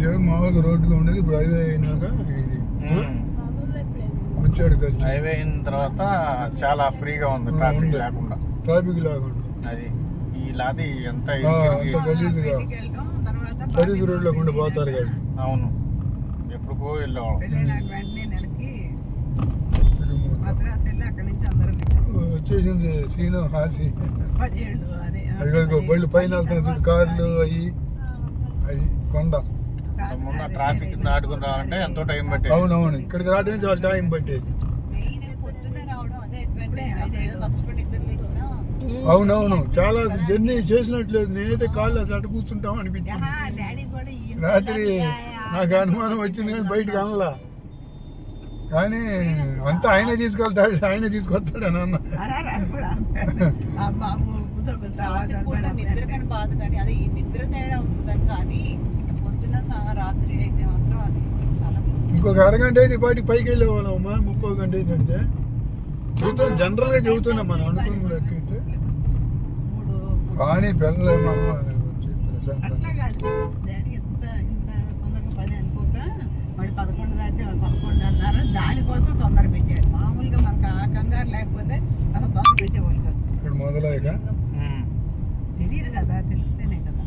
ఇదేమో మామూలుగా రోడ్డుగా ఉండేది, ఇప్పుడు హైవే అయినాక ఇది వచ్చాడు కలిసి. హైవే అయిన తర్వాత చాలా ఫ్రీగా ఉంది, ట్రాఫిక్ లేకుండా. ట్రాఫిక్ లేకుండా అది ఇలాది ఎంత గలీజుగా సరిది రోడ్లో కూడా పోతారు కదా. అవును, ఎప్పుడుకో వెళ్ళేవాళ్ళం. వచ్చేసింది సీను హాసి. అది బళ్ళు పైన వెళ్తున్న కార్లు అవి కొండ. ముందు ట్రాఫిక్ దాటుకుని రావాలంటే ఎంతో టైం పట్టేది. అవునవును, ఇక్కడికి రావడానికి చాలా టైం పట్టేది. అవునవును, చాలా జర్నీ చేసినట్లేదు. నేనైతే కాళ్ళు అసలు అటు కూర్చుంటాం అనిపించింది. రాత్రి నాకు అనుమానం వచ్చింది కానీ బయటకు అనలా. కానీ అంతా ఆయనే తీసుకెళ్తాడు, ఆయనే తీసుకొస్తాడు అని అన్న. ఇంకొక అరగంట అయితే పాటికి పైకి వెళ్ళేవాళ్ళం అమ్మా. 30 గంట ఏంటంటే జనరల్ గా చెబుతున్నా మనం అనుకున్న లెక్కైతే. కానీ పిల్లలు దానికోసం తొందర పెట్టారు. మామూలుగా మనకు ఆ కంగారు లేకపోతే అసలు తొందర పెట్టేవాళ్ళు కాదు. ఇక్కడ మొదలయ్యాక తెలియదు కదా, తెలిస్తేనే కదా.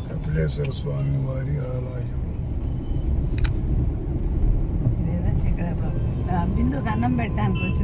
కపిలేశ్వర స్వామి వారి ఆలయం. బిందుకు అన్నం పెట్టడానికి వచ్చి